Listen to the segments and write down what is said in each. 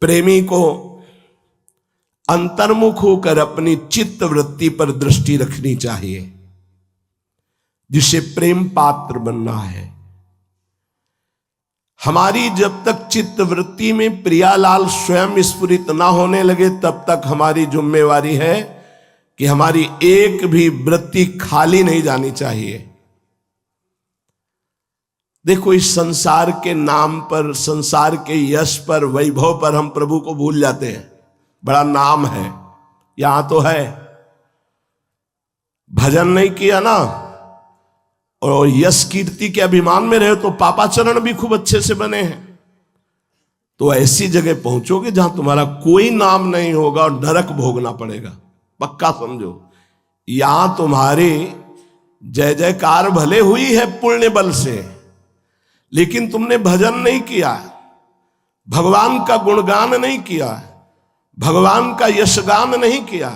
प्रेमी को अंतर्मुख होकर अपनी चित्त वृत्ति पर दृष्टि रखनी चाहिए, जिसे प्रेम पात्र बनना है। हमारी जब तक चित्त वृत्ति में प्रियालाल स्वयं स्फुरित ना होने लगे, तब तक हमारी जिम्मेवारी है कि हमारी एक भी वृत्ति खाली नहीं जानी चाहिए। देखो, इस संसार के नाम पर, संसार के यश पर, वैभव पर हम प्रभु को भूल जाते हैं। बड़ा नाम है, यहां तो है, भजन नहीं किया ना और यश कीर्ति के अभिमान में रहे तो पापाचरण भी खूब अच्छे से बने हैं, तो ऐसी जगह पहुंचोगे जहां तुम्हारा कोई नाम नहीं होगा और नरक भोगना पड़ेगा। पक्का समझो, यहां तुम्हारी जय जयकार भले हुई है पुण्य बल से, लेकिन तुमने भजन नहीं किया, भगवान का गुणगान नहीं किया, भगवान का यशगान नहीं किया,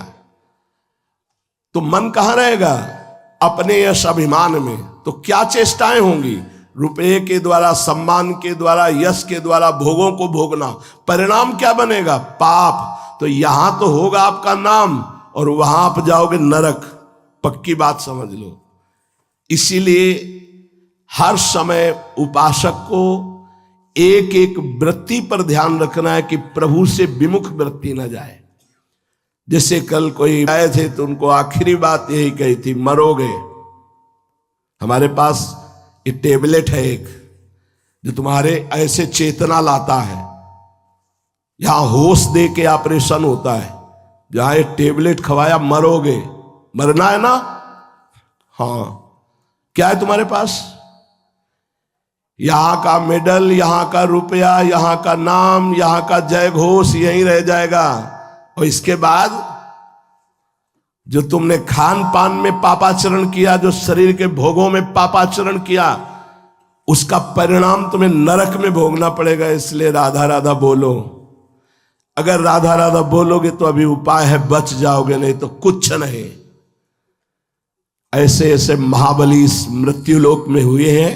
तो मन कहां रहेगा? अपने यश अभिमान में। तो क्या चेष्टाएं होंगी? रुपये के द्वारा, सम्मान के द्वारा, यश के द्वारा भोगों को भोगना। परिणाम क्या बनेगा? पाप। तो यहां तो होगा आपका नाम और वहां आप जाओगे नरक। पक्की बात समझ लो। इसीलिए हर समय उपासक को एक एक वृत्ति पर ध्यान रखना है कि प्रभु से विमुख वृत्ति न जाए। जैसे कल कोई आए थे तो उनको आखिरी बात यही कही थी, मरोगे। हमारे पास ये टेबलेट है एक, जो तुम्हारे ऐसे चेतना लाता है, यहां होश दे के ऑपरेशन होता है। जहां ये टेबलेट खवाया, मरोगे, मरना है ना? हाँ, क्या है तुम्हारे पास? यहां का मेडल, यहां का रुपया, यहां का नाम, यहां का जय घोष यहीं रह जाएगा। और इसके बाद जो तुमने खान पान में पापाचरण किया, जो शरीर के भोगों में पापाचरण किया, उसका परिणाम तुम्हें नरक में भोगना पड़ेगा। इसलिए राधा राधा बोलो। अगर राधा राधा बोलोगे तो अभी उपाय है, बच जाओगे, नहीं तो कुछ नहीं। ऐसे ऐसे महाबली मृत्युलोक में हुए हैं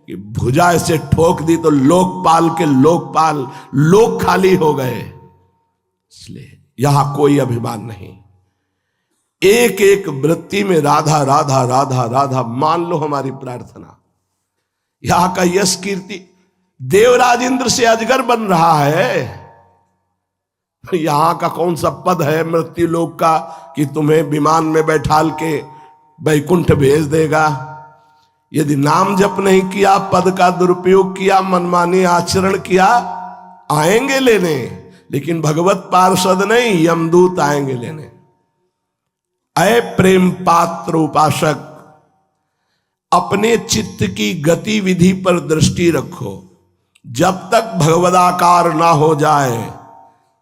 कि भुजा ऐसे ठोक दी तो लोकपाल के लोकपाल लोक खाली हो गए। इसलिए यहां कोई अभिमान नहीं। एक एक वृत्ति में राधा राधा राधा राधा मान लो हमारी प्रार्थना। यहां का यश कीर्ति, देवराज इंद्र से अजगर बन रहा है। यहां का कौन सा पद है मृत्यु लोक का कि तुम्हें विमान में बैठाल के वैकुंठ भेज देगा? यदि नाम जप नहीं किया, पद का दुरुपयोग किया, मनमानी आचरण किया, आएंगे लेने, लेकिन भगवत पार्षद नहीं, यमदूत आएंगे लेने। अय प्रेम पात्र उपासक, अपने चित्त की गतिविधि पर दृष्टि रखो। जब तक भगवदाकार ना हो जाए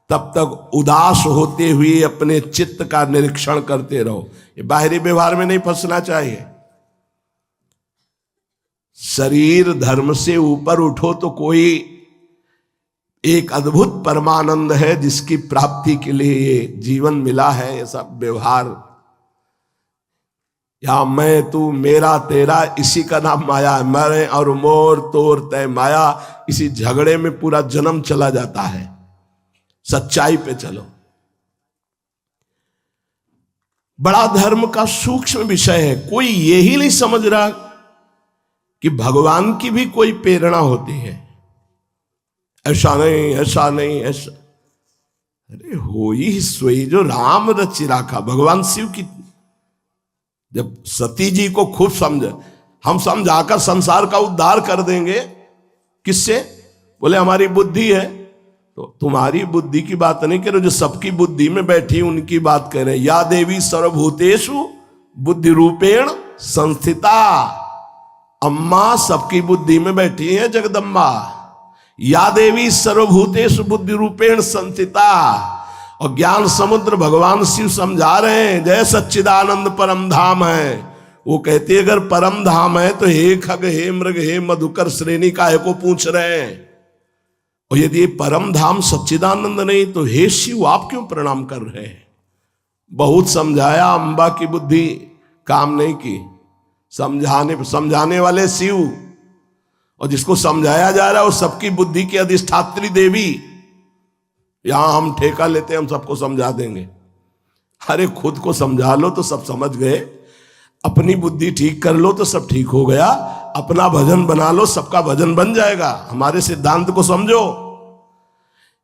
तब तक उदास होते हुए अपने चित्त का निरीक्षण करते रहो। ये बाहरी व्यवहार में नहीं फंसना चाहिए। शरीर धर्म से ऊपर उठो तो कोई एक अद्भुत परमानंद है जिसकी प्राप्ति के लिए ये जीवन मिला है। ये सब व्यवहार, या मैं तू मेरा तेरा, इसी का नाम माया है। मैं और मोर तोर तय माया, इसी झगड़े में पूरा जन्म चला जाता है। सच्चाई पे चलो। बड़ा धर्म का सूक्ष्म विषय है। कोई यही नहीं समझ रहा कि भगवान की भी कोई प्रेरणा होती है। ऐसा नहीं, ऐसा नहीं, ऐसा। अरे हो ही सोई जो राम रचि राखा। भगवान शिव की जब सती जी को खूब समझ, हम समझाकर संसार का उद्धार कर देंगे। किससे? बोले हमारी बुद्धि है। तो तुम्हारी बुद्धि की बात नहीं कह रहे, जो सबकी बुद्धि में बैठी उनकी बात कह रहे हैं। या देवी सर्वभूतेषु बुद्धि रूपेण संस्थिता। अम्मा सबकी बुद्धि में बैठी है, जगदम्बा। या देवी सर्वभूतेषु बुद्धि रूपेण संस्थिता। और ज्ञान समुद्र भगवान शिव समझा रहे हैं, जय सच्चिदानंद परम धाम है। वो कहते अगर परम धाम है तो हे खग, हे मृग, हे मधुकर श्रेणी काहे को पूछ रहे हैं? और यदि ये परम धाम सच्चिदानंद नहीं तो हे शिव आप क्यों प्रणाम कर रहे हैं? बहुत समझाया, अंबा की बुद्धि काम नहीं की। समझाने वाले शिव, और जिसको समझाया जा रहा है वो सबकी बुद्धि की अधिष्ठात्री देवी। यहां हम ठेका लेते हैं, हम सबको समझा देंगे। अरे खुद को समझा लो तो सब समझ गए, अपनी बुद्धि ठीक कर लो तो सब ठीक हो गया, अपना भजन बना लो सबका भजन बन जाएगा। हमारे सिद्धांत को समझो।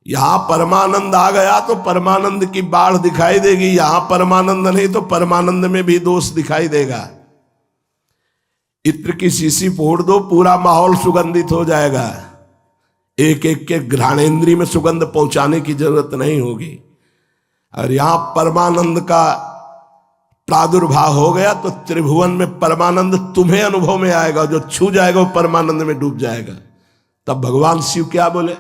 यहां परमानंद आ गया तो परमानंद की बाढ़ दिखाई देगी, यहां परमानंद नहीं तो परमानंद में भी दोष दिखाई देगा। इत्र की शीशी फोड़ दो, पूरा माहौल सुगंधित हो जाएगा। एक एक के घ्राणेंद्री में सुगंध पहुंचाने की जरूरत नहीं होगी। और यहां परमानंद का प्रादुर्भाव हो गया तो त्रिभुवन में परमानंद तुम्हें अनुभव में आएगा। जो छू जाएगा वो परमानंद में डूब जाएगा। तब भगवान शिव क्या बोले,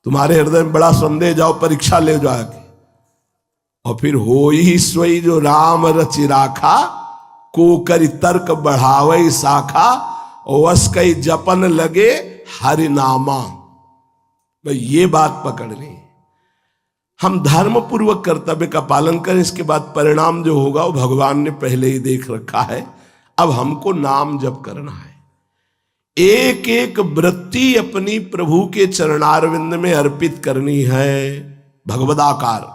तुम्हारे हृदय में बड़ा संदेह, जाओ परीक्षा ले जाके। और फिर हो ही सोई जो राम रचि राखा, को करी तर्क बढ़ावे शाखा, वस कई जपन लगे हरिनामा। भाई ये बात पकड़ ली। हम धर्म पूर्वक कर्तव्य का पालन करें, इसके बाद परिणाम जो होगा वो भगवान ने पहले ही देख रखा है। अब हमको नाम जप करना है। एक एक वृत्ति अपनी प्रभु के चरणारविंद में अर्पित करनी है भगवदाकार।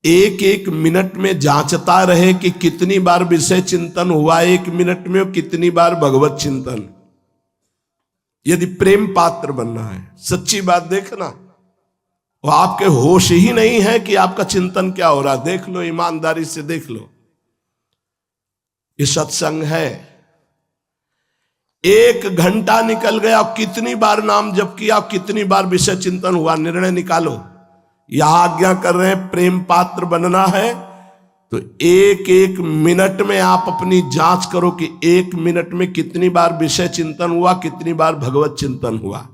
एक एक मिनट में जांचता रहे कि कितनी बार विषय चिंतन हुआ एक मिनट में, और कितनी बार भगवत चिंतन। यदि प्रेम पात्र बनना है, सच्ची बात देखना, वो आपके होश ही नहीं है कि आपका चिंतन क्या हो रहा। देख लो, ईमानदारी से देख लो। ये सत्संग है। 1 घंटा निकल गया, कितनी बार नाम जप किया, कितनी बार विषय चिंतन हुआ, निर्णय निकालो। यहां आज्ञा कर रहे हैं प्रेम पात्र बनना है, तो एक एक मिनट में आप अपनी जांच करो कि 1 मिनट में कितनी बार विषय चिंतन हुआ, कितनी बार भगवत चिंतन हुआ।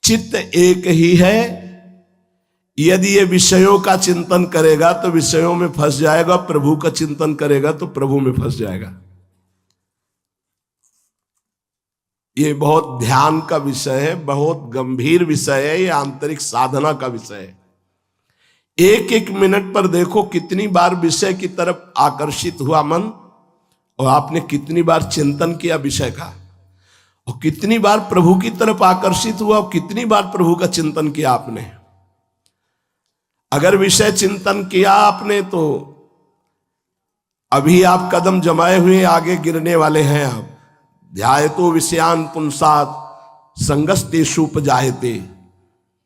चित्त एक ही है। यदि ये विषयों का चिंतन करेगा तो विषयों में फंस जाएगा, प्रभु का चिंतन करेगा तो प्रभु में फंस जाएगा। ये बहुत ध्यान का विषय है, बहुत गंभीर विषय है, ये आंतरिक साधना का विषय है। एक एक मिनट पर देखो कितनी बार विषय की तरफ आकर्षित हुआ मन, और आपने कितनी बार चिंतन किया विषय का, और कितनी बार प्रभु की तरफ आकर्षित हुआ, और कितनी बार प्रभु का चिंतन किया आपने। अगर विषय चिंतन किया आपने तो अभी आप कदम जमाए हुए आगे गिरने वाले हैं। आप ध्यायतो विषयान पुंसात संगस्तेषुपजायते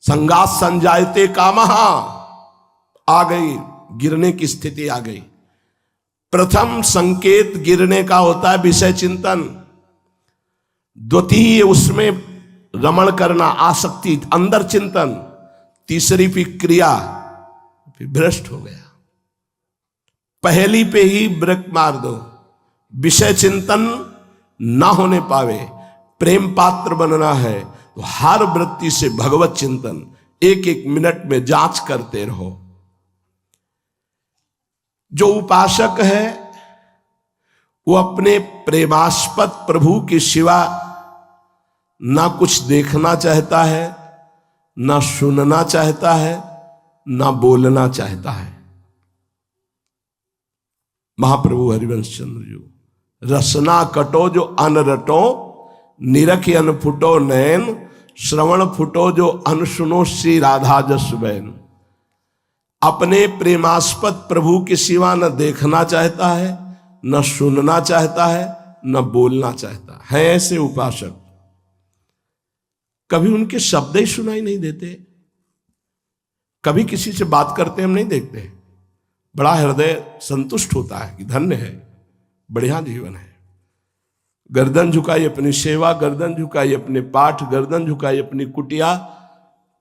संगात संजायते कामहा। आ गई, गिरने की स्थिति आ गई। प्रथम संकेत गिरने का होता है विषय चिंतन। द्वितीय उसमें रमण करना, आसक्ति, अंदर चिंतन। तीसरी फिर क्रिया, फिर भ्रष्ट हो गया। पहली पे ही ब्रेक मार दो, विषय चिंतन ना होने पावे। प्रेम पात्र बनना है तो हर वृत्ति से भगवत चिंतन एक एक मिनट में जांच करते रहो। जो उपासक है वो अपने प्रेमास्पद प्रभु के सिवा ना कुछ देखना चाहता है, ना सुनना चाहता है, ना बोलना चाहता है। महाप्रभु हरिवंश चंद्र जी, रसना कटो जो अन रटो, निरख अन फुटो नैन, श्रवण फुटो जो अन सुनो श्री राधा जस बैन। अपने प्रेमास्पद प्रभु के सिवा न देखना चाहता है, न सुनना चाहता है, न बोलना चाहता है। ऐसे उपासक कभी उनके शब्द ही सुनाई नहीं देते, कभी किसी से बात करते हम नहीं देखते। बड़ा हृदय संतुष्ट होता है कि धन्य है, बढ़िया जीवन है। गर्दन झुकाई अपनी सेवा, गर्दन झुकाई अपने पाठ, गर्दन झुकाई अपनी कुटिया,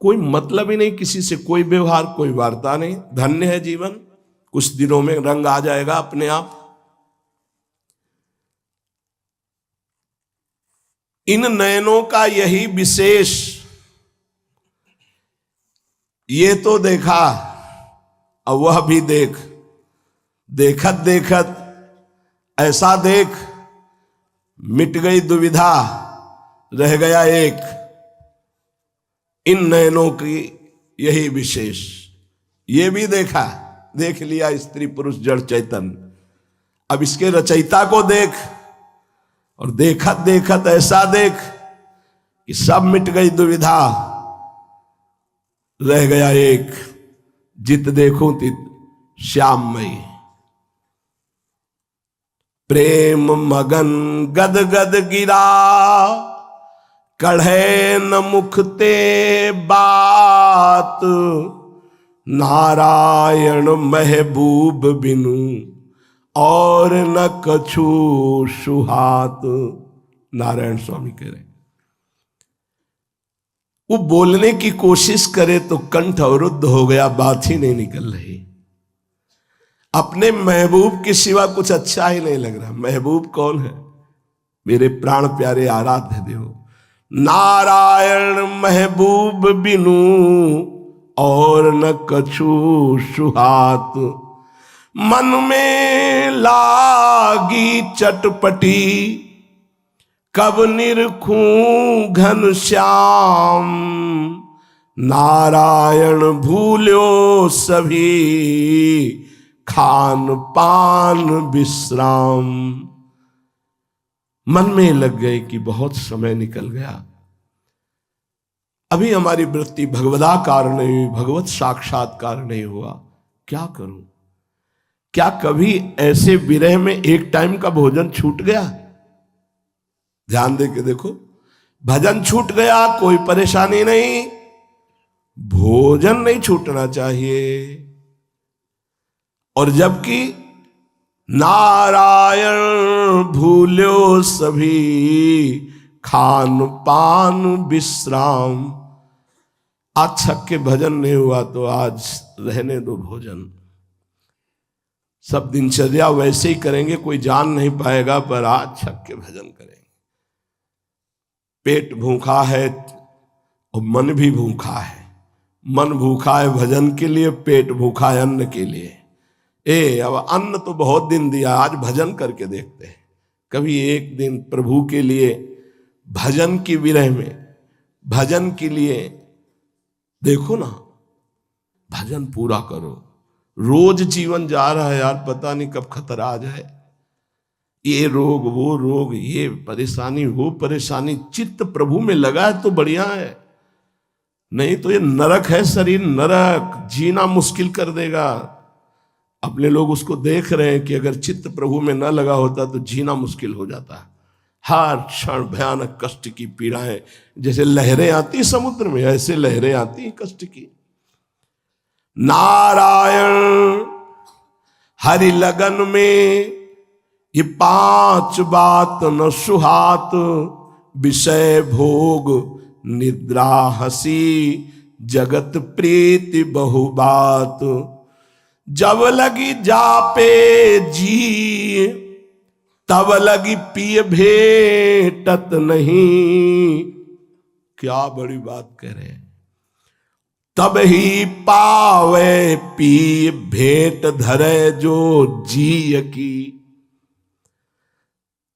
कोई मतलब ही नहीं किसी से, कोई व्यवहार, कोई वार्ता नहीं। धन्य है जीवन। कुछ दिनों में रंग आ जाएगा अपने आप। इन नयनों का यही विशेष। ये तो देखा, अब वह भी देख। देखत देखत ऐसा देख, मिट गई दुविधा, रह गया एक। इन नयनों की यही विशेष। ये भी देखा, देख लिया स्त्री पुरुष जड़ चैतन्य। अब इसके रचयिता को देख, और देखत देखत ऐसा देख कि सब मिट गई दुविधा, रह गया एक, जित देखूं तित श्याममयी। प्रेम मगन गद गद गिरा, कढ़े न मुखते बात, नारायण महबूब बिनु और न कछु सुहात। नारायण स्वामी कह रहे, वो बोलने की कोशिश करे तो कंठ अवरुद्ध हो गया, बात ही नहीं निकल रही। अपने महबूब के सिवा कुछ अच्छा ही नहीं लग रहा। महबूब कौन है? मेरे प्राण प्यारे आराध्य देव नारायण महबूब बिनु और न कछु सुहात। मन में लागी चटपटी, कब निरखूं घन श्याम। नारायण भूल्यो सभी, खान पान विश्राम। मन में लग गए कि बहुत समय निकल गया, अभी हमारी वृत्ति भगवदाकार नहीं हुई, भगवत साक्षात्कार नहीं हुआ, क्या करूं? क्या कभी ऐसे विरह में एक टाइम का भोजन छूट गया? ध्यान दे के देखो, भजन छूट गया कोई परेशानी नहीं, भोजन नहीं छूटना चाहिए। और जबकि नारायण भूल्यो सभी, खान पान विश्राम। आज छक के भजन नहीं हुआ तो आज रहने दो भोजन। सब दिनचर्या वैसे ही करेंगे, कोई जान नहीं पाएगा, पर आज छक के भजन करेंगे। पेट भूखा है और मन भी भूखा है। मन भूखा है भजन के लिए, पेट भूखा है अन्न के लिए। अब अन्न तो बहुत दिन दिया, आज भजन करके देखते हैं। कभी एक दिन प्रभु के लिए भजन की विरह में, भजन के लिए देखो ना, भजन पूरा करो। रोज जीवन जा रहा है यार, पता नहीं कब खतरा आ जाए। ये रोग वो रोग, ये परेशानी वो परेशानी, चित्त प्रभु में लगा है तो बढ़िया है, नहीं तो ये नरक है शरीर, नरक, जीना मुश्किल कर देगा। अपने लोग उसको देख रहे हैं कि अगर चित्त प्रभु में न लगा होता तो जीना मुश्किल हो जाता। हर क्षण भयानक कष्ट की पीड़ाएं, जैसे लहरें आती समुद्र में, ऐसे लहरें आती कष्ट की। नारायण हरि लगन में ये 5 बात न सुहात। विषय भोग निद्रा हंसी, जगत प्रीति बहुबात। जब लगी जापे जी, तब लगी पिय भेटत नहीं। क्या बड़ी बात कह रहे हैं। तब ही पावे पी भेंट धरे जो जी की।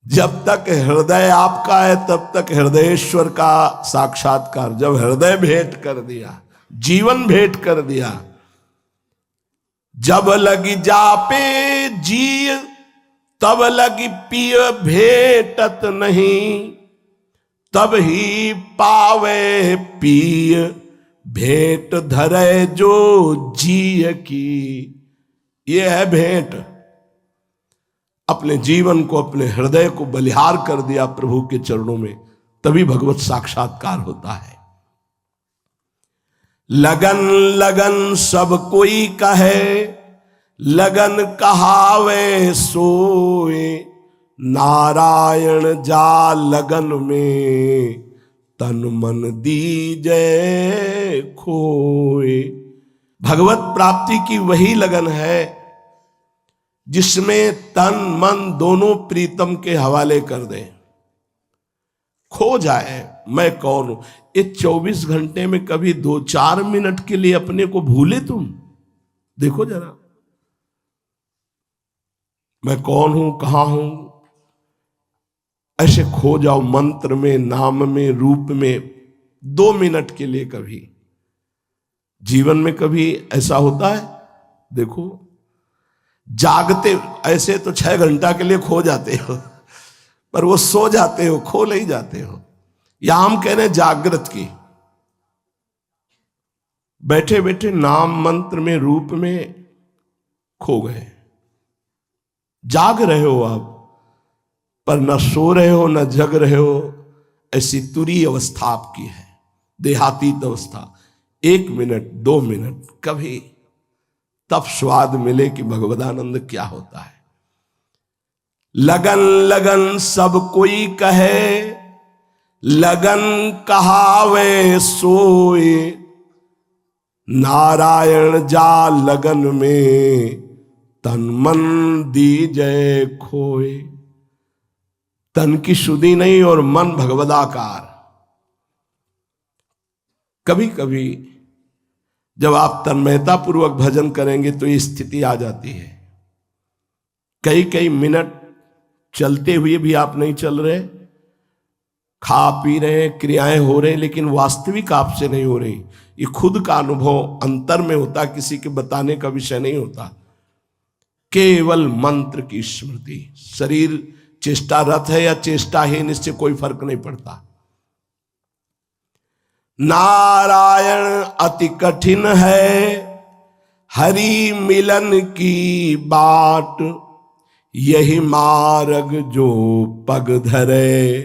जब तक हृदय आपका है तब तक हृदयेश्वर का साक्षात्कार। जब हृदय भेंट कर दिया, जीवन भेंट कर दिया, जब लगी जापे जी, तब लगी पिय भेटत नहीं। तब ही पावे पिय भेंट धरे जो जी की। ये है भेंट। अपने जीवन को, अपने हृदय को बलिहार कर दिया प्रभु के चरणों में, तभी भगवत साक्षात्कार होता है। लगन लगन सब कोई कहे, लगन कहावे सोए। नारायण जा लगन में, तन मन दीजे खोए। भगवत प्राप्ति की वही लगन है जिसमें तन मन दोनों प्रीतम के हवाले कर दें, खो जाए। मैं कौन हूं, ये 24 घंटे में कभी 2-4 मिनट के लिए अपने को भूले तुम? देखो जरा, मैं कौन हूं, कहां हूं, ऐसे खो जाओ मंत्र में, नाम में, रूप में 2 मिनट के लिए। कभी जीवन में कभी ऐसा होता है? देखो, जागते ऐसे तो 6 घंटा के लिए खो जाते हो, पर वो सो जाते हो, खो नहीं जाते हो। या हम कह रहे हैं जागृत की, बैठे बैठे नाम मंत्र में रूप में खो गए। जाग रहे हो आप, पर न सो रहे हो न जग रहे हो। ऐसी तुरी अवस्था आपकी है, देहातीत अवस्था। 1 मिनट 2 मिनट कभी तब स्वाद मिले कि भगवदानंद क्या होता है। लगन लगन सब कोई कहे, लगन कहावे सोए। नारायण जा लगन में, तन मन दीजय खोए। तन की शुद्धि नहीं और मन भगवदाकार। कभी कभी जब आप तन्मयता पूर्वक भजन करेंगे तो ये स्थिति आ जाती है। कई कई मिनट चलते हुए भी आप नहीं चल रहे, खा पी रहे, क्रियाएं हो रही, लेकिन वास्तविक आपसे नहीं हो रही। ये खुद का अनुभव अंतर में होता, किसी के बताने का विषय नहीं होता। केवल मंत्र की स्मृति। शरीर चेष्टारत है या चेष्टाहीन, इससे कोई फर्क नहीं पड़ता। नारायण अति कठिन है, हरि मिलन की बाट। यही मार्ग जो पग धरे,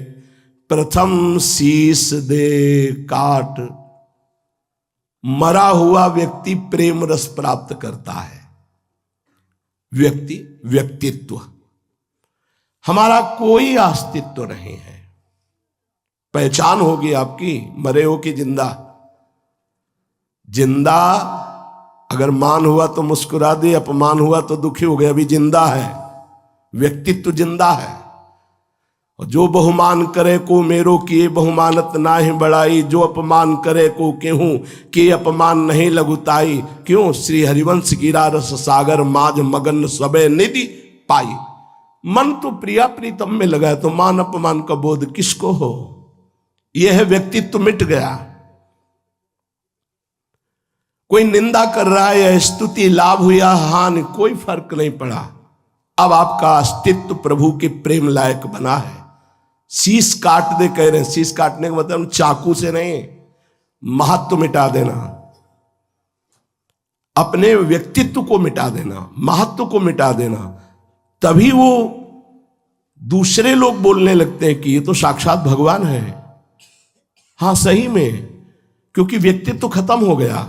प्रथम शीस दे काट। मरा हुआ व्यक्ति प्रेम रस प्राप्त करता है। व्यक्तित्व, हमारा कोई अस्तित्व नहीं है। पहचान होगी आपकी, मरे हो कि जिंदा। जिंदा अगर मान हुआ तो मुस्कुरा दे, अपमान हुआ तो दुखी हो गए। अभी जिंदा है, व्यक्तित्व जिंदा है। और जो बहुमान करे को मेरो किए, बहुमानत नाहि बड़ाई। जो अपमान करे को केहूं, के अपमान नहीं लघुताई। क्यों? श्री हरिवंश गिरा रस सागर, माज मगन सबे निधि पाई। मन तो प्रिया प्रीतम में लगा है, तो मान अपमान का बोध किसको हो। यह है व्यक्तित्व मिट गया। कोई निंदा कर रहा है या स्तुति, लाभ हुआ हानि, कोई फर्क नहीं पड़ा। अब आपका अस्तित्व प्रभु के प्रेम लायक बना है। शीश काट दे कह रहे हैं। शीश काटने का मतलब चाकू से नहीं, महत्व मिटा देना, अपने व्यक्तित्व को मिटा देना, महत्व को मिटा देना। तभी वो दूसरे लोग बोलने लगते हैं कि ये तो साक्षात भगवान है। हां सही में, क्योंकि व्यक्तित्व खत्म हो गया,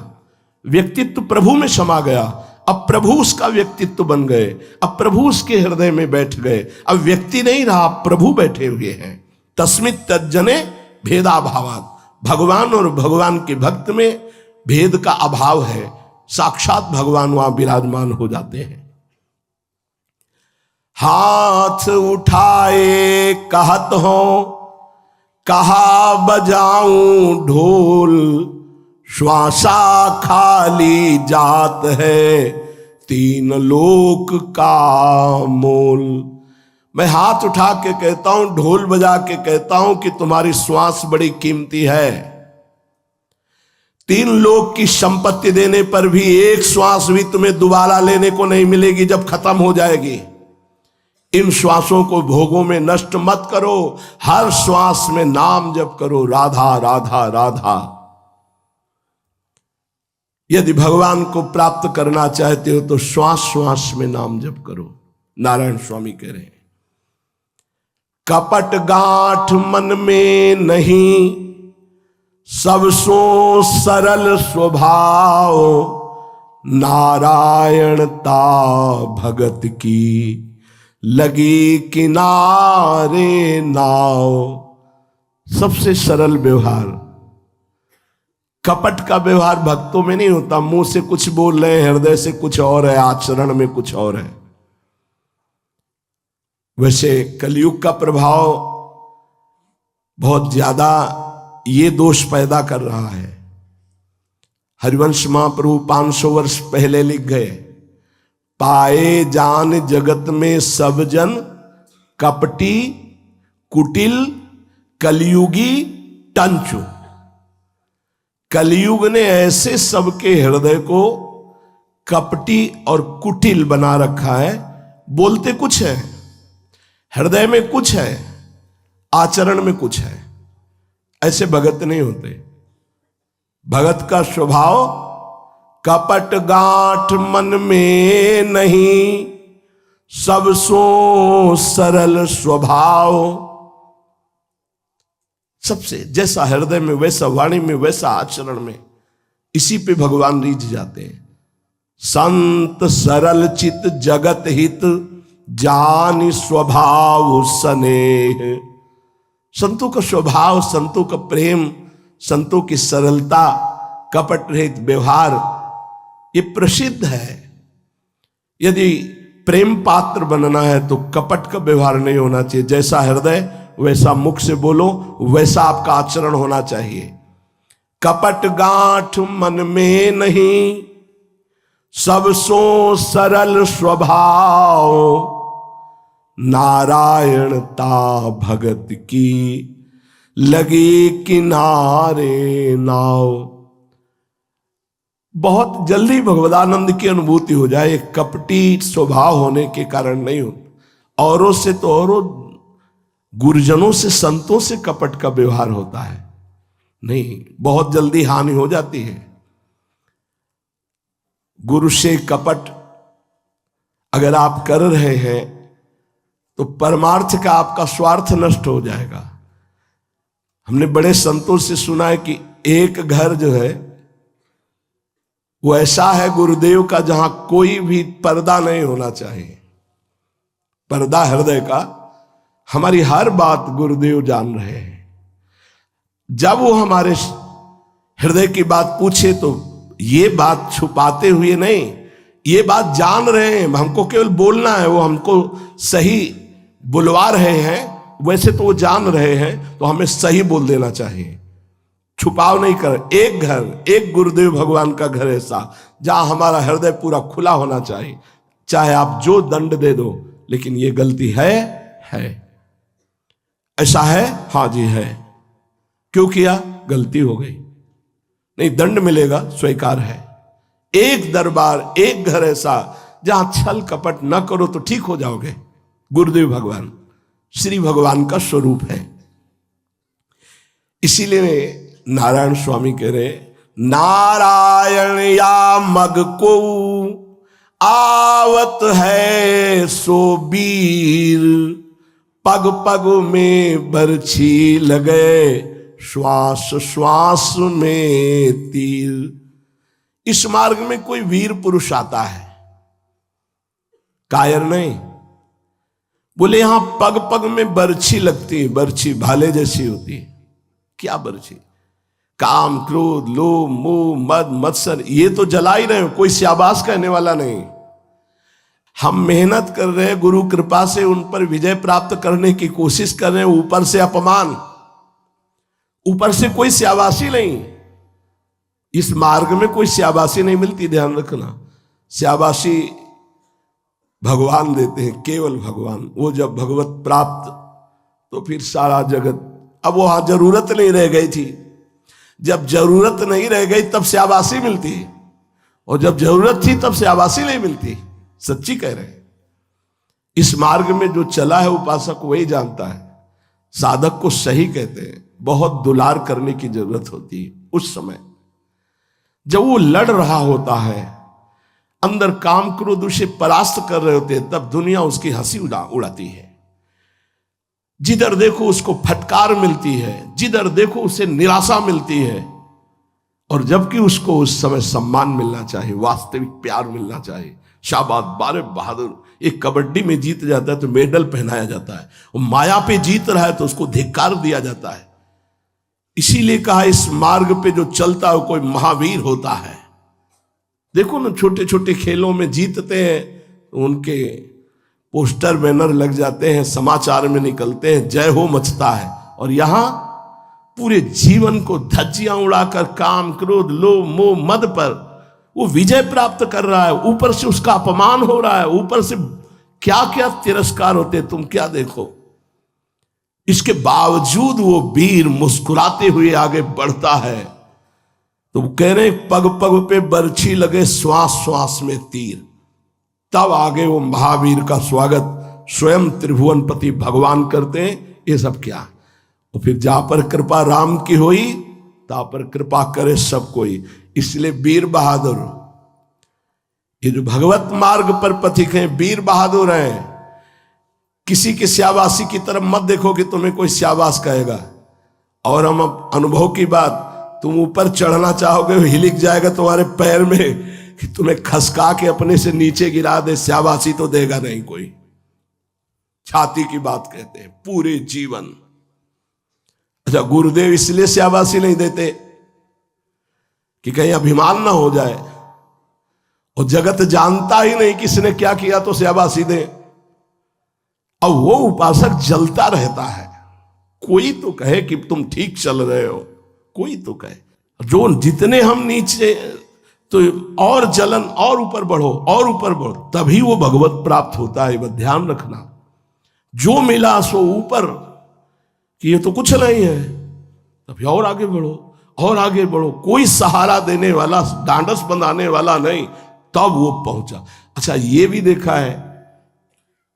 व्यक्तित्व प्रभु में समा गया। अब प्रभु उसका व्यक्तित्व बन गए, अब प्रभु उसके हृदय में बैठ गए। अब व्यक्ति नहीं रहा, प्रभु बैठे हुए हैं। तस्मित् तज्जने भेदाभावात्। भगवान और भगवान के भक्त में भेद का अभाव है। साक्षात भगवान वहां विराजमान हो जाते हैं। हाथ उठाए कहत हो, कहा बजाऊं ढोल। श्वासा खाली जात है, 3 लोक का मोल। मैं हाथ उठा के कहता हूं, ढोल बजा के कहता हूं कि तुम्हारी श्वास बड़ी कीमती है। 3 लोक की संपत्ति देने पर भी एक श्वास भी तुम्हें दोबारा लेने को नहीं मिलेगी, जब खत्म हो जाएगी। इन श्वासों को भोगों में नष्ट मत करो। हर श्वास में नाम जप करो, राधा राधा राधा। यदि भगवान को प्राप्त करना चाहते हो तो श्वास श्वास में नाम जप करो। नारायण स्वामी कह रहे हैं, कपट गांठ मन में नहीं, सब सो सरल स्वभाव। नारायणता भगत की लगी किनारे नाव। सबसे सरल व्यवहार। कपट का व्यवहार भक्तों में नहीं होता। मुंह से कुछ बोल रहे हैं, हृदय से कुछ और है, आचरण में कुछ और है। वैसे कलयुग का प्रभाव बहुत ज्यादा ये दोष पैदा कर रहा है। हरिवंश महाप्रभु 500 वर्ष पहले लिख गए, पाए जान जगत में सब जन, कपटी कुटिल कलयुगी टंचु। कलयुग ने ऐसे सबके हृदय को कपटी और कुटिल बना रखा है। बोलते कुछ है, हृदय में कुछ है, आचरण में कुछ है। ऐसे भगत नहीं होते। भगत का स्वभाव कपट गांठ मन में नहीं, सब सो सरल स्वभाव। सबसे जैसा हृदय में वैसा वाणी में वैसा आचरण में, इसी पे भगवान रीझ जाते हैं। संत सरल चित जगत हित, जानि स्वभाव स्नेह। संतों का स्वभाव, संतों का प्रेम, संतों की सरलता, कपट रहित व्यवहार, ये प्रसिद्ध है। यदि प्रेम पात्र बनना है तो कपट का व्यवहार नहीं होना चाहिए। जैसा हृदय वैसा मुख से बोलो, वैसा आपका आचरण होना चाहिए। कपट गांठ मन में नहीं, सब सो सरल स्वभाव। नारायणता भगत की, लगी किनारे नाव। बहुत जल्दी भगवदानंद की अनुभूति हो जाए। कपटी स्वभाव होने के कारण नहीं हो। औरों से तो औरों, गुरुजनों से, संतों से कपट का व्यवहार होता है, नहीं, बहुत जल्दी हानि हो जाती है। गुरु से कपट अगर आप कर रहे हैं तो परमार्थ का आपका स्वार्थ नष्ट हो जाएगा। हमने बड़े संतों से सुना है कि एक घर जो है वो ऐसा है गुरुदेव का, जहां कोई भी पर्दा नहीं होना चाहिए। पर्दा हृदय का, हमारी हर बात गुरुदेव जान रहे हैं। जब वो हमारे हृदय की बात पूछे तो ये बात छुपाते हुए नहीं, ये बात जान रहे हैं, हमको केवल बोलना है, वो हमको सही बुलवा रहे हैं, वैसे तो वो जान रहे हैं, तो हमें सही बोल देना चाहिए, छुपाव नहीं कर। एक घर, एक गुरुदेव भगवान का घर ऐसा जहां हमारा हृदय पूरा खुला होना चाहिए। चाहे आप जो दंड दे दो, लेकिन ये गलती है। ऐसा है, हाँ जी है। क्यों किया? गलती हो गई, नहीं दंड मिलेगा, स्वीकार है। एक दरबार, एक घर ऐसा जहां छल कपट न करो तो ठीक हो जाओगे। गुरुदेव भगवान श्री भगवान का स्वरूप है। इसीलिए नारायण स्वामी कह रहे, नारायण या मग को आवत है सो वीर, पग पग में बरछी लगे, श्वास श्वास में तीर। इस मार्ग में कोई वीर पुरुष आता है, कायर नहीं। बोले यहां पग पग में बरछी लगती है, बरछी भाले जैसी होती है। क्या बरछी? काम, क्रोध, लोभ, मोह, मद, मत्सर, ये तो जला ही रहे हो, कोई शाबाश कहने वाला नहीं। हम मेहनत कर रहे हैं, गुरु कृपा से उन पर विजय प्राप्त करने की कोशिश कर रहे हैं, ऊपर से अपमान, ऊपर से कोई शाबाशी नहीं। इस मार्ग में कोई शाबाशी नहीं मिलती, ध्यान रखना। शाबाशी भगवान देते हैं, केवल भगवान। वो जब भगवत प्राप्त तो फिर सारा जगत, अब वहां जरूरत नहीं रह गई थी। जब जरूरत नहीं रह गई तब शाबाशी मिलती, और जब जरूरत थी तब शाबाशी नहीं मिलती। सच्ची कह रहे हैं। इस मार्ग में जो चला है उपासक वही जानता है। साधक को सही कहते हैं। बहुत दुलार करने की जरूरत होती है उस समय जब वो लड़ रहा होता है, अंदर काम क्रोध उसे परास्त कर रहे होते हैं, तब दुनिया उसकी हंसी उड़ाती है। जिधर देखो उसको फटकार मिलती है, जिधर देखो उसे निराशा मिलती है, और जबकि उसको उस समय सम्मान मिलना चाहिए, वास्तविक प्यार मिलना चाहिए। शाबाश, बारे बहादुर। एक कबड्डी में जीत जाता है तो मेडल पहनाया जाता है, और माया पे जीत रहा है तो उसको धिक्कार दिया जाता है। इसीलिए कहा इस मार्ग पे जो चलता है कोई महावीर होता है। देखो ना, छोटे छोटे खेलों में जीतते हैं तो उनके पोस्टर बैनर लग जाते हैं, समाचार में निकलते हैं, जय हो मचता है। और यहां पूरे जीवन को धज्जियां उड़ाकर काम क्रोध लोभ मोह मद पर वो विजय प्राप्त कर रहा है, ऊपर से उसका अपमान हो रहा है, ऊपर से क्या क्या तिरस्कार होते, तुम क्या देखो। इसके बावजूद वो वीर मुस्कुराते हुए आगे बढ़ता है। तो कह रहे पग पग पे बरछी लगे, श्वास श्वास में तीर। तब आगे वो महावीर का स्वागत स्वयं त्रिभुवनपति भगवान करते हैं। ये सब क्या? और फिर जा पर कृपा राम की होई ता पर कृपा करे सब कोई। इसलिए वीर बहादुर, ये जो भगवत मार्ग पर पथिक हैं, वीर बहादुर हैं। किसी की शाबाशी की तरफ मत देखो कि तुम्हें कोई शाबाश कहेगा। और हम अनुभव की बात, तुम ऊपर चढ़ना चाहोगे, हिलिक जाएगा तुम्हारे पैर में कि तुम्हें खसका के अपने से नीचे गिरा दे, शाबाशी तो देगा नहीं कोई। छाती की बात कहते हैं पूरे जीवन। अच्छा, गुरुदेव इसलिए शाबाशी नहीं देते कि कहीं अभिमान ना हो जाए, और जगत जानता ही नहीं किसने क्या किया तो शाबाशी दे। अब वो उपासक जलता रहता है, कोई तो कहे कि तुम ठीक चल रहे हो, कोई तो कहे। जो जितने हम नीचे तो और जलन, और ऊपर बढ़ो और ऊपर बढ़ो, तभी वो भगवत प्राप्त होता है। वह ध्यान रखना, जो मिला सो ऊपर, कि ये तो कुछ नहीं है, तभी और आगे बढ़ो और आगे बढ़ो। कोई सहारा देने वाला, डांडस बंधाने वाला नहीं, तब वो पहुंचा। अच्छा, ये भी देखा है,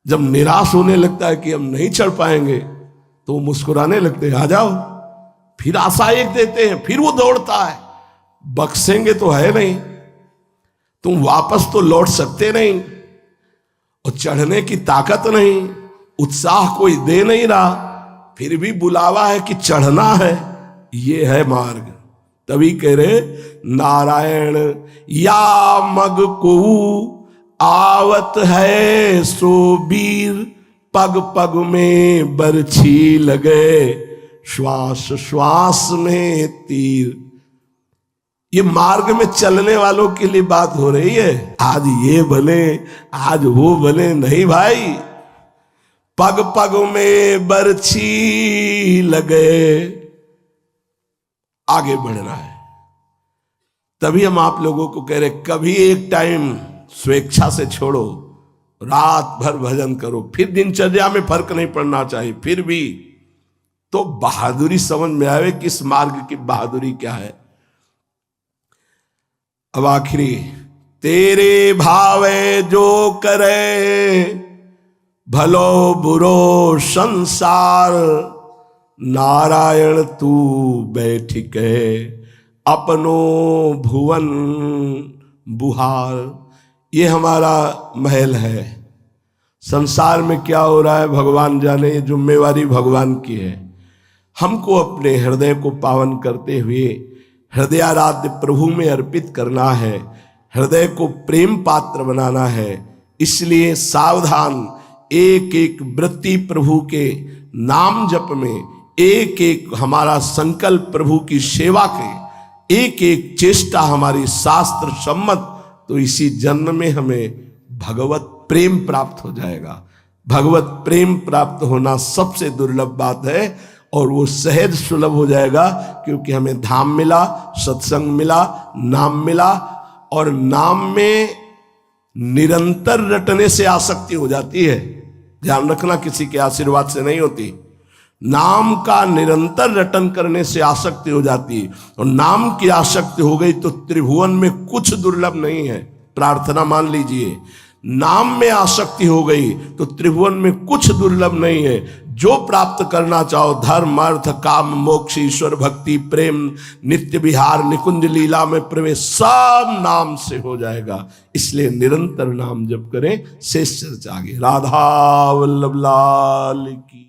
जब निराश होने लगता है कि हम नहीं चढ़ पाएंगे तो वो मुस्कुराने लगते हैं, आ जाओ। फिर आशा एक देते हैं, फिर वो दौड़ता है, बख्शेंगे तो है नहीं, तुम वापस तो लौट सकते नहीं, और चढ़ने की ताकत नहीं, उत्साह कोई दे नहीं रहा, फिर भी बुलावा है कि चढ़ना है। ये है मार्ग। तभी कह रहे नारायण या मग को आवत है सो वीर, पग पग में बरछी लगे, श्वास श्वास में तीर। ये मार्ग में चलने वालों के लिए बात हो रही है। आज ये बने, आज वो बने नहीं भाई, पग पग में बरछी लगे, आगे बढ़ना है। तभी हम आप लोगों को कह रहे, कभी एक टाइम स्वेच्छा से छोड़ो, रात भर भजन करो, फिर दिनचर्या में फर्क नहीं पड़ना चाहिए, फिर भी तो बहादुरी समझ में आवे कि इस मार्ग की बहादुरी क्या है। अब आखिरी, तेरे भावे जो करे, भलो बुरो संसार, नारायण तू बैठ के अपनो भुवन बुहार। ये हमारा महल है। संसार में क्या हो रहा है भगवान जाने, ये जिम्मेवारी भगवान की है। हमको अपने हृदय को पावन करते हुए हृदयाराध्य प्रभु में अर्पित करना है, हृदय को प्रेम पात्र बनाना है। इसलिए सावधान, एक एक वृत्ति प्रभु के नाम जप में, एक एक हमारा संकल्प प्रभु की सेवा के, एक एक चेष्टा हमारी शास्त्र सम्मत, तो इसी जन्म में हमें भगवत प्रेम प्राप्त हो जाएगा। भगवत प्रेम प्राप्त होना सबसे दुर्लभ बात है, और वो सहज सुलभ हो जाएगा, क्योंकि हमें धाम मिला, सत्संग मिला, नाम मिला। और नाम में निरंतर रटने से आसक्ति हो जाती है, ध्यान रखना, किसी के आशीर्वाद से नहीं होती। नाम का निरंतर रटन करने से आसक्ति हो जाती है, और नाम की आसक्ति हो गई तो त्रिभुवन में कुछ दुर्लभ नहीं है। प्रार्थना मान लीजिए, नाम में आसक्ति हो गई तो त्रिभुवन में कुछ दुर्लभ नहीं है। जो प्राप्त करना चाहो, धर्म अर्थ काम मोक्ष ईश्वर भक्ति प्रेम नित्य विहार निकुंज लीला में प्रवेश, सब नाम से हो जाएगा। इसलिए निरंतर नाम जप करें। शेष चर्चा आगे। राधा वल्लभ लाल की।